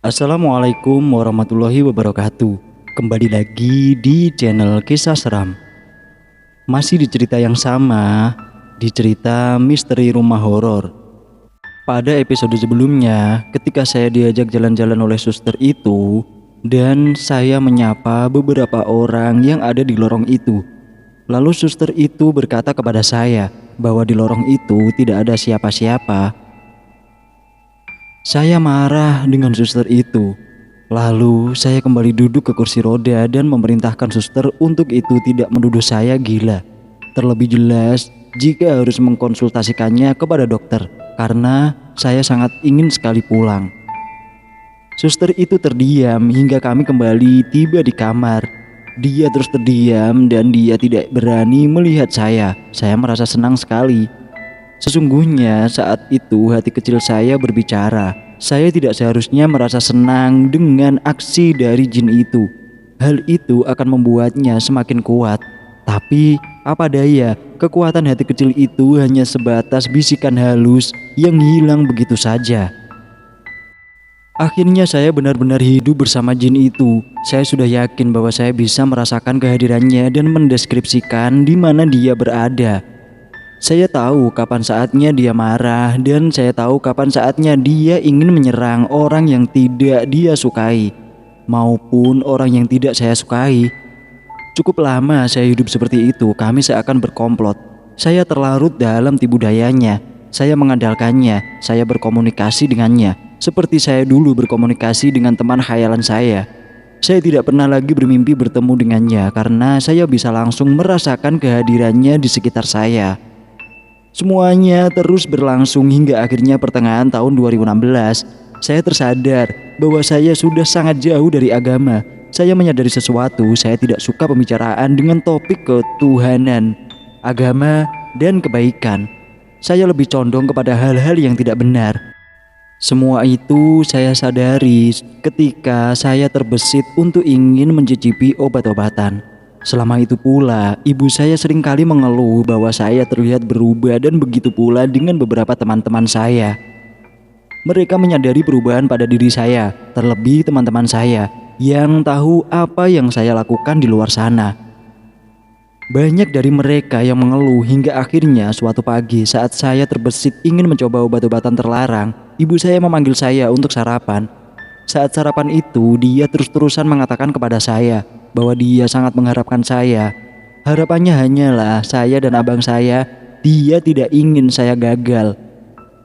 Assalamualaikum warahmatullahi wabarakatuh. Kembali lagi di channel Kisah Seram. Masih di cerita yang sama, di cerita misteri rumah horor. Pada episode sebelumnya, ketika saya diajak jalan-jalan oleh suster itu, dan saya menyapa beberapa orang yang ada di lorong itu. Lalu suster itu berkata kepada saya bahwa di lorong itu tidak ada siapa-siapa. Saya marah dengan suster itu. Lalu saya kembali duduk ke kursi roda dan memerintahkan suster untuk itu tidak menuduh saya gila. Terlebih jelas jika harus mengkonsultasikannya kepada dokter, karena saya sangat ingin sekali pulang. Suster itu terdiam hingga kami kembali tiba di kamar. Dia terus terdiam dan dia tidak berani melihat saya. Saya merasa senang sekali. Sesungguhnya saat itu hati kecil saya berbicara. Saya tidak seharusnya merasa senang dengan aksi dari jin itu. Hal itu akan membuatnya semakin kuat. Tapi apa daya, kekuatan hati kecil itu hanya sebatas bisikan halus yang hilang begitu saja. Akhirnya saya benar-benar hidup bersama jin itu. Saya sudah yakin bahwa saya bisa merasakan kehadirannya dan mendeskripsikan di mana dia berada. Saya tahu kapan saatnya dia marah dan saya tahu kapan saatnya dia ingin menyerang orang yang tidak dia sukai maupun orang yang tidak saya sukai. Cukup lama saya hidup seperti itu, kami seakan berkomplot. Saya terlarut dalam tipu dayanya. Saya mengandalkannya, saya berkomunikasi dengannya seperti saya dulu berkomunikasi dengan teman khayalan saya. Saya tidak pernah lagi bermimpi bertemu dengannya karena saya bisa langsung merasakan kehadirannya di sekitar saya. Semuanya terus berlangsung hingga akhirnya pertengahan tahun 2016. Saya tersadar bahwa saya sudah sangat jauh dari agama. Saya menyadari sesuatu, saya tidak suka pembicaraan dengan topik ketuhanan, agama, dan kebaikan. Saya lebih condong kepada hal-hal yang tidak benar. Semua itu saya sadari ketika saya terbesit untuk ingin mencicipi obat-obatan. Selama itu pula, ibu saya seringkali mengeluh bahwa saya terlihat berubah dan begitu pula dengan beberapa teman-teman saya. Mereka menyadari perubahan pada diri saya, terlebih teman-teman saya yang tahu apa yang saya lakukan di luar sana. Banyak dari mereka yang mengeluh hingga akhirnya suatu pagi saat saya terbesit ingin mencoba obat-obatan terlarang, ibu saya memanggil saya untuk sarapan. Saat sarapan itu, dia terus-terusan mengatakan kepada saya bahwa dia sangat mengharapkan saya. Harapannya hanyalah saya dan abang saya. Dia tidak ingin saya gagal.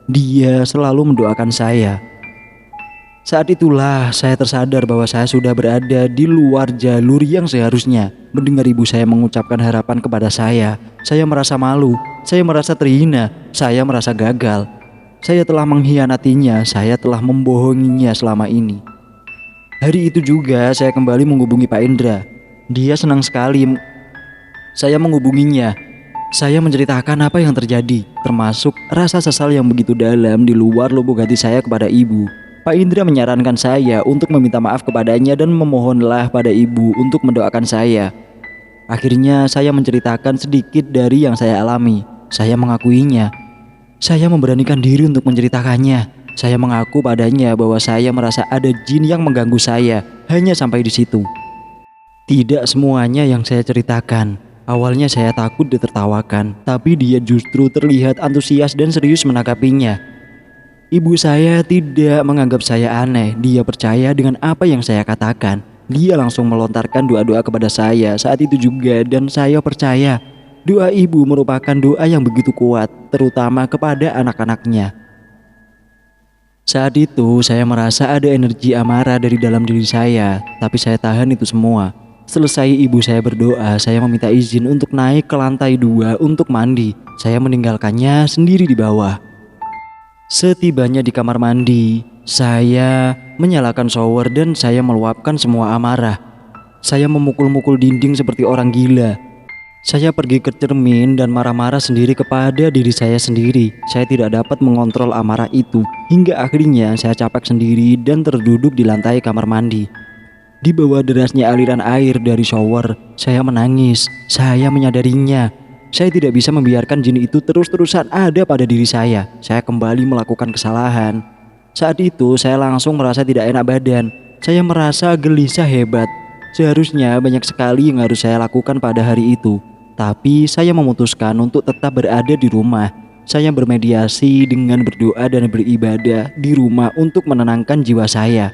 Dia selalu mendoakan saya. Saat itulah saya tersadar bahwa saya sudah berada di luar jalur yang seharusnya. Mendengar ibu saya mengucapkan harapan kepada saya merasa malu, saya merasa terhina, saya merasa gagal. Saya telah mengkhianatinya, saya telah membohonginya selama ini. Hari itu juga saya kembali menghubungi Pak Indra. Dia senang sekali saya menghubunginya. Saya menceritakan apa yang terjadi, termasuk rasa sesal yang begitu dalam di luar lubuk hati saya kepada ibu. Pak Indra menyarankan saya untuk meminta maaf kepadanya dan memohonlah pada ibu untuk mendoakan saya. Akhirnya saya menceritakan sedikit dari yang saya alami. Saya mengakuinya. Saya memberanikan diri untuk menceritakannya. Saya mengaku padanya bahwa saya merasa ada jin yang mengganggu saya. Hanya sampai di situ. Tidak semuanya yang saya ceritakan. Awalnya saya takut ditertawakan, tapi dia justru terlihat antusias dan serius menanggapinya. Ibu saya tidak menganggap saya aneh. Dia percaya dengan apa yang saya katakan. Dia langsung melontarkan doa-doa kepada saya saat itu juga, dan saya percaya doa ibu merupakan doa yang begitu kuat, terutama kepada anak-anaknya. Saat itu saya merasa ada energi amarah dari dalam diri saya, tapi saya tahan itu semua. Selesai ibu saya berdoa, saya meminta izin untuk naik ke lantai 2 untuk mandi. Saya meninggalkannya sendiri di bawah. Setibanya di kamar mandi, saya menyalakan shower dan saya meluapkan semua amarah. Saya memukul-mukul dinding seperti orang gila. Saya pergi ke cermin dan marah-marah sendiri kepada diri saya sendiri. Saya tidak dapat mengontrol amarah itu. Hingga akhirnya saya capek sendiri dan terduduk di lantai kamar mandi. Di bawah derasnya aliran air dari shower, saya menangis. Saya menyadarinya. Saya tidak bisa membiarkan jin itu terus-terusan ada pada diri saya. Saya kembali melakukan kesalahan. Saat itu saya langsung merasa tidak enak badan. Saya merasa gelisah hebat. Seharusnya banyak sekali yang harus saya lakukan pada hari itu. Tapi saya memutuskan untuk tetap berada di rumah. Saya bermediasi dengan berdoa dan beribadah di rumah untuk menenangkan jiwa saya.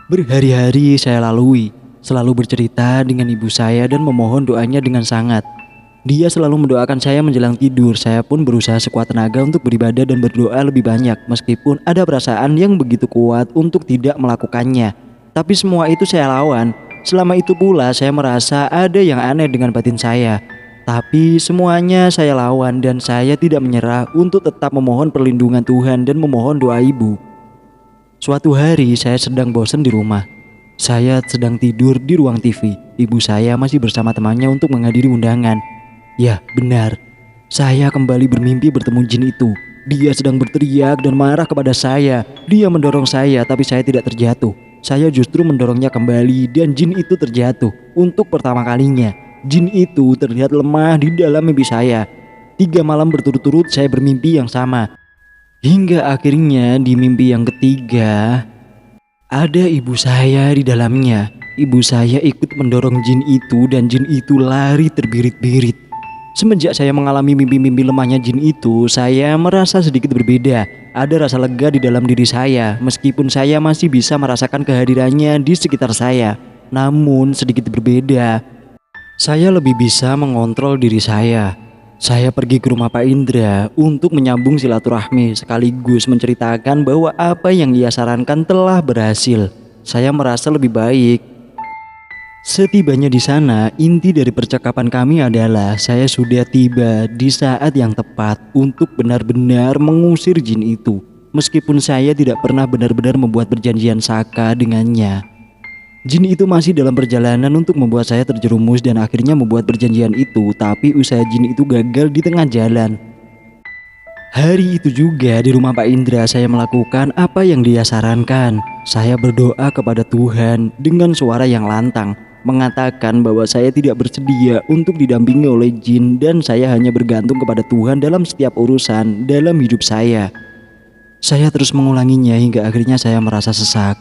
Berhari-hari saya lalui, selalu bercerita dengan ibu saya dan memohon doanya dengan sangat. Dia selalu mendoakan saya menjelang tidur. Saya pun berusaha sekuat tenaga untuk beribadah dan berdoa lebih banyak, meskipun ada perasaan yang begitu kuat untuk tidak melakukannya. Tapi semua itu saya lawan. Selama itu pula saya merasa ada yang aneh dengan batin saya. Tapi semuanya saya lawan dan saya tidak menyerah untuk tetap memohon perlindungan Tuhan dan memohon doa ibu. Suatu hari saya sedang bosan di rumah. Saya sedang tidur di ruang TV. Ibu saya masih bersama temannya untuk menghadiri undangan. Ya, benar. Saya kembali bermimpi bertemu jin itu. Dia sedang berteriak dan marah kepada saya. Dia mendorong saya, tapi saya tidak terjatuh. Saya justru mendorongnya kembali dan jin itu terjatuh. Untuk pertama kalinya, jin itu terlihat lemah di dalam mimpi saya. 3 malam berturut-turut saya bermimpi yang sama. Hingga akhirnya di mimpi yang ketiga, ada ibu saya di dalamnya. Ibu saya ikut mendorong jin itu dan jin itu lari terbirit-birit. Semenjak saya mengalami mimpi-mimpi lemahnya jin itu, saya merasa sedikit berbeda. Ada rasa lega di dalam diri saya, meskipun saya masih bisa merasakan kehadirannya di sekitar saya. Namun sedikit berbeda. Saya lebih bisa mengontrol diri saya. Saya pergi ke rumah Pak Indra untuk menyambung silaturahmi sekaligus menceritakan bahwa apa yang ia sarankan telah berhasil. Saya merasa lebih baik. Setibanya di sana, inti dari percakapan kami adalah saya sudah tiba di saat yang tepat untuk benar-benar mengusir jin itu. Meskipun saya tidak pernah benar-benar membuat perjanjian saka dengannya. Jin itu masih dalam perjalanan untuk membuat saya terjerumus dan akhirnya membuat perjanjian itu, tapi usaha jin itu gagal di tengah jalan. Hari itu juga di rumah Pak Indra saya melakukan apa yang dia sarankan. Saya berdoa kepada Tuhan dengan suara yang lantang, mengatakan bahwa saya tidak bersedia untuk didampingi oleh jin dan saya hanya bergantung kepada Tuhan dalam setiap urusan dalam hidup saya. Saya terus mengulanginya hingga akhirnya saya merasa sesak.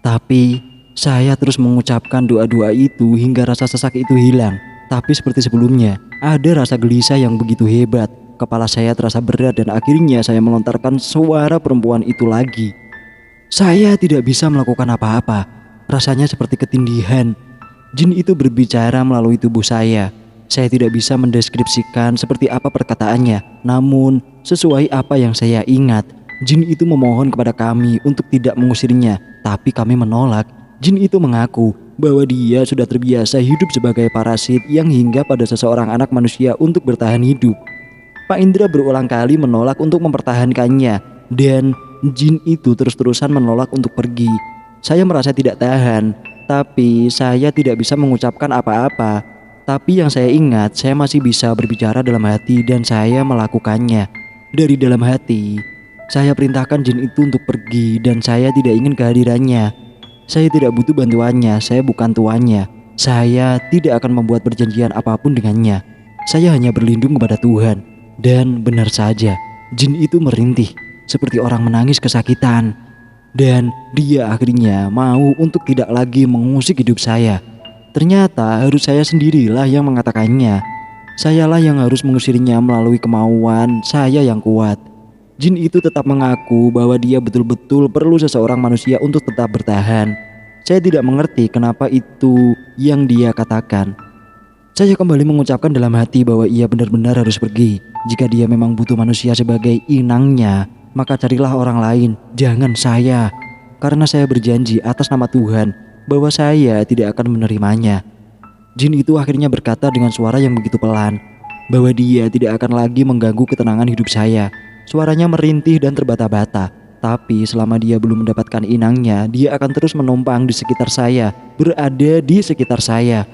Tapi saya terus mengucapkan doa-doa itu hingga rasa sesak itu hilang. Tapi seperti sebelumnya, ada rasa gelisah yang begitu hebat. Kepala saya terasa berat dan akhirnya saya melontarkan suara perempuan itu lagi. Saya tidak bisa melakukan apa-apa. Rasanya seperti ketindihan. Jin itu berbicara melalui tubuh saya. Saya tidak bisa mendeskripsikan seperti apa perkataannya. Namun, sesuai apa yang saya ingat, jin itu memohon kepada kami untuk tidak mengusirnya. Tapi kami menolak. Jin itu mengaku bahwa dia sudah terbiasa hidup sebagai parasit yang hinggap pada seseorang anak manusia untuk bertahan hidup. Pak Indra berulang kali menolak untuk mempertahankannya dan jin itu terus-terusan menolak untuk pergi. Saya merasa tidak tahan, tapi saya tidak bisa mengucapkan apa-apa. Tapi yang saya ingat, saya masih bisa berbicara dalam hati dan saya melakukannya. Dari dalam hati, saya perintahkan jin itu untuk pergi dan saya tidak ingin kehadirannya. Saya tidak butuh bantuannya, saya bukan tuannya. Saya tidak akan membuat perjanjian apapun dengannya. Saya hanya berlindung kepada Tuhan. Dan benar saja, jin itu merintih seperti orang menangis kesakitan. Dan dia akhirnya mau untuk tidak lagi mengusik hidup saya. Ternyata harus saya sendirilah yang mengatakannya. Sayalah yang harus mengusirnya melalui kemauan saya yang kuat. Jin itu tetap mengaku bahwa dia betul-betul perlu seseorang manusia untuk tetap bertahan. Saya tidak mengerti kenapa itu yang dia katakan. Saya kembali mengucapkan dalam hati bahwa ia benar-benar harus pergi. Jika dia memang butuh manusia sebagai inangnya, maka carilah orang lain, jangan saya. Karena saya berjanji atas nama Tuhan bahwa saya tidak akan menerimanya. Jin itu akhirnya berkata dengan suara yang begitu pelan bahwa dia tidak akan lagi mengganggu ketenangan hidup saya. Suaranya merintih dan terbata-bata, tapi selama dia belum mendapatkan inangnya, dia akan terus menumpang di sekitar saya, berada di sekitar saya.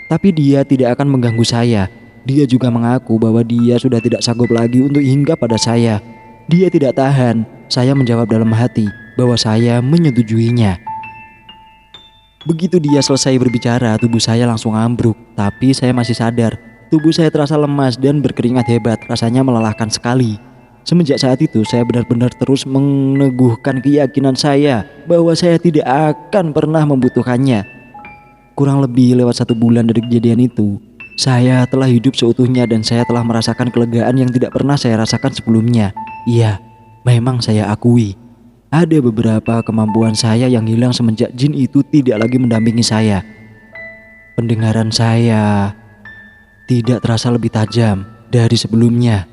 Tapi dia tidak akan mengganggu saya. Dia juga mengaku bahwa dia sudah tidak sanggup lagi untuk hinggap pada saya. Dia tidak tahan. Saya menjawab dalam hati bahwa saya menyetujuinya. Begitu dia selesai berbicara, tubuh saya langsung ambruk, tapi saya masih sadar. Tubuh saya terasa lemas dan berkeringat hebat, rasanya melelahkan sekali. Semenjak saat itu saya benar-benar terus meneguhkan keyakinan saya bahwa saya tidak akan pernah membutuhkannya. Kurang lebih lewat 1 bulan dari kejadian itu, saya telah hidup seutuhnya dan saya telah merasakan kelegaan yang tidak pernah saya rasakan sebelumnya. Iya, memang saya akui, ada beberapa kemampuan saya yang hilang semenjak jin itu tidak lagi mendampingi saya. Pendengaran saya tidak terasa lebih tajam dari sebelumnya.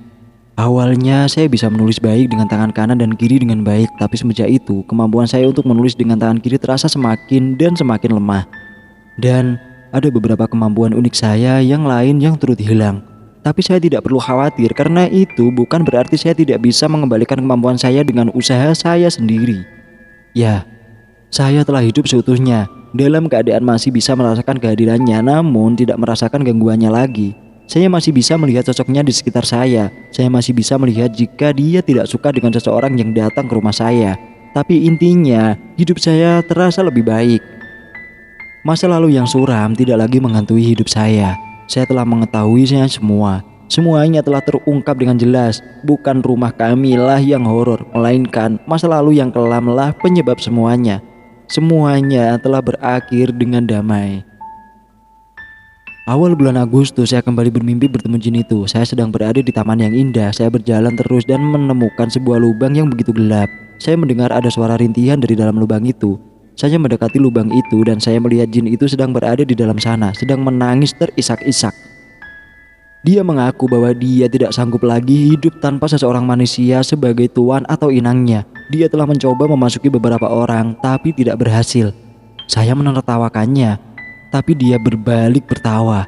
Awalnya saya bisa menulis baik dengan tangan kanan dan kiri dengan baik, tapi semenjak itu kemampuan saya untuk menulis dengan tangan kiri terasa semakin dan semakin lemah. Dan ada beberapa kemampuan unik saya yang lain yang turut hilang. Tapi saya tidak perlu khawatir karena itu bukan berarti saya tidak bisa mengembalikan kemampuan saya dengan usaha saya sendiri. Ya, saya telah hidup seutuhnya dalam keadaan masih bisa merasakan kehadirannya namun tidak merasakan gangguannya lagi. Saya masih bisa melihat sosoknya di sekitar saya. Saya masih bisa melihat jika dia tidak suka dengan seseorang yang datang ke rumah saya. Tapi intinya, hidup saya terasa lebih baik. Masa lalu yang suram tidak lagi menghantui hidup saya. Saya telah mengetahuinya semua. Semuanya telah terungkap dengan jelas. Bukan rumah kamilah yang horor, melainkan masa lalu yang kelamlah penyebab semuanya. Semuanya telah berakhir dengan damai. Awal bulan Agustus saya kembali bermimpi bertemu jin itu. Saya sedang berada di taman yang indah. Saya berjalan terus dan menemukan sebuah lubang yang begitu gelap. Saya mendengar ada suara rintihan dari dalam lubang itu. Saya mendekati lubang itu dan saya melihat jin itu sedang berada di dalam sana, sedang menangis terisak-isak. Dia mengaku bahwa dia tidak sanggup lagi hidup tanpa seseorang manusia sebagai tuan atau inangnya. Dia telah mencoba memasuki beberapa orang tapi tidak berhasil. Saya menertawakannya, tapi dia berbalik tertawa.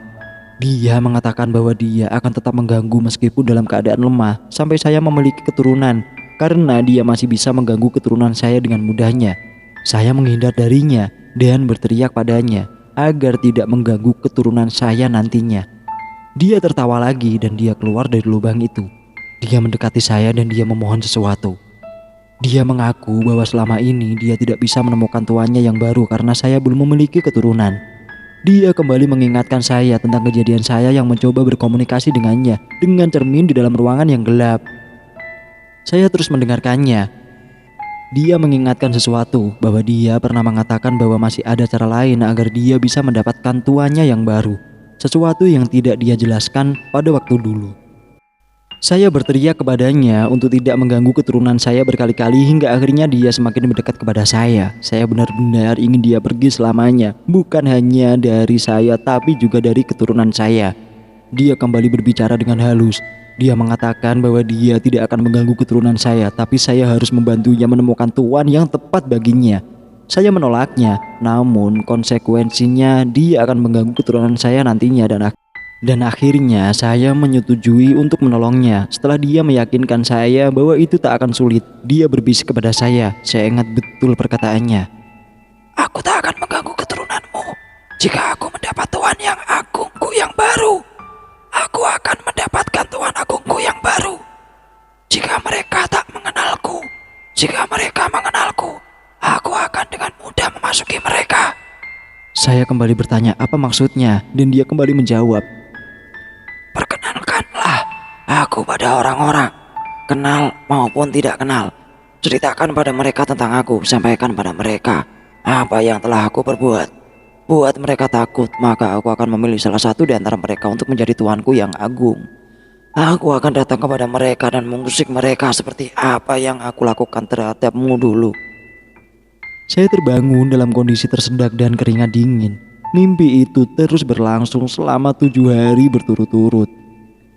Dia mengatakan bahwa dia akan tetap mengganggu meskipun dalam keadaan lemah sampai saya memiliki keturunan, karena dia masih bisa mengganggu keturunan saya dengan mudahnya. Saya menghindar darinya dan berteriak padanya agar tidak mengganggu keturunan saya nantinya. Dia tertawa lagi dan dia keluar dari lubang itu. Dia mendekati saya dan dia memohon sesuatu. Dia mengaku bahwa selama ini dia tidak bisa menemukan tuannya yang baru karena saya belum memiliki keturunan. Dia kembali mengingatkan saya tentang kejadian saya yang mencoba berkomunikasi dengannya dengan cermin di dalam ruangan yang gelap. Saya terus mendengarkannya. Dia mengingatkan sesuatu, bahwa dia pernah mengatakan bahwa masih ada cara lain agar dia bisa mendapatkan tuannya yang baru. Sesuatu yang tidak dia jelaskan pada waktu dulu. Saya berteriak kepadanya untuk tidak mengganggu keturunan saya berkali-kali hingga akhirnya dia semakin mendekat kepada saya. Saya benar-benar ingin dia pergi selamanya, bukan hanya dari saya tapi juga dari keturunan saya. Dia kembali berbicara dengan halus. Dia mengatakan bahwa dia tidak akan mengganggu keturunan saya, tapi saya harus membantunya menemukan tuan yang tepat baginya. Saya menolaknya, namun konsekuensinya dia akan mengganggu keturunan saya nantinya dan akhirnya saya menyetujui untuk menolongnya. Setelah dia meyakinkan saya bahwa itu tak akan sulit, dia berbisik kepada saya ingat betul perkataannya. Aku tak akan mengganggu keturunanmu jika aku mendapat tuan yang agungku yang baru. Aku akan mendapatkan tuan agungku yang baru jika mereka tak mengenalku. Jika mereka mengenalku, aku akan dengan mudah memasuki mereka. Saya kembali bertanya apa maksudnya dan dia kembali menjawab, perkenalkanlah aku pada orang-orang, kenal maupun tidak kenal. Ceritakan pada mereka tentang aku, sampaikan pada mereka apa yang telah aku perbuat. Buat mereka takut, maka aku akan memilih salah satu di antara mereka untuk menjadi tuanku yang agung. Aku akan datang kepada mereka dan mengusik mereka seperti apa yang aku lakukan terhadapmu dulu. Saya terbangun dalam kondisi tersedak dan keringat dingin. Mimpi itu terus berlangsung selama 7 hari berturut-turut.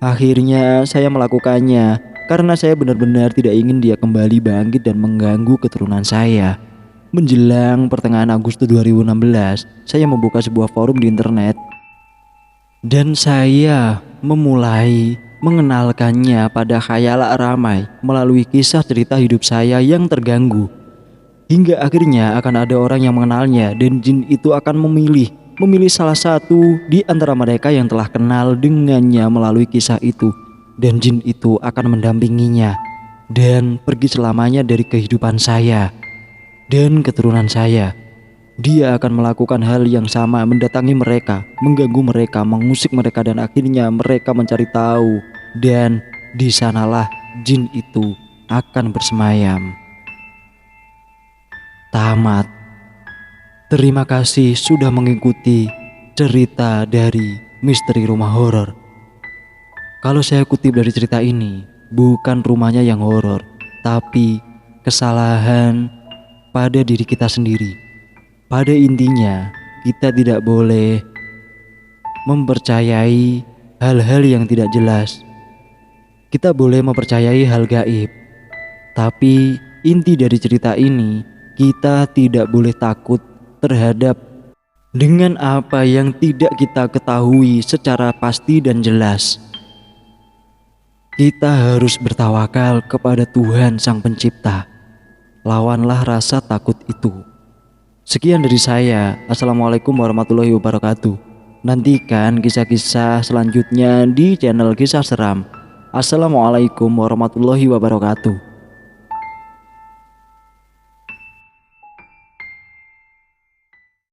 Akhirnya saya melakukannya karena saya benar-benar tidak ingin dia kembali bangkit dan mengganggu keturunan saya. Menjelang pertengahan Agustus 2016, saya membuka sebuah forum di internet dan saya memulai mengenalkannya pada khayalak ramai melalui kisah cerita hidup saya yang terganggu. Hingga akhirnya akan ada orang yang mengenalnya dan jin itu akan memilih salah satu di antara mereka yang telah kenal dengannya melalui kisah itu, dan jin itu akan mendampinginya dan pergi selamanya dari kehidupan saya dan keturunan saya. Dia akan melakukan hal yang sama, mendatangi mereka, mengganggu mereka, mengusik mereka, dan akhirnya mereka mencari tahu. Dan di sanalah jin itu akan bersemayam. Tamat. Terima kasih sudah mengikuti cerita dari Misteri Rumah Horor. Kalau saya kutip dari cerita ini, bukan rumahnya yang horor, tapi kesalahan pada diri kita sendiri. Pada intinya, kita tidak boleh mempercayai hal-hal yang tidak jelas. Kita boleh mempercayai hal gaib, tapi inti dari cerita ini, kita tidak boleh takut terhadap dengan apa yang tidak kita ketahui secara pasti dan jelas. Kita harus bertawakal kepada Tuhan Sang Pencipta. Lawanlah rasa takut itu. Sekian dari saya. Assalamualaikum warahmatullahi wabarakatuh. Nantikan kisah-kisah selanjutnya di channel Kisah Seram. Assalamualaikum warahmatullahi wabarakatuh.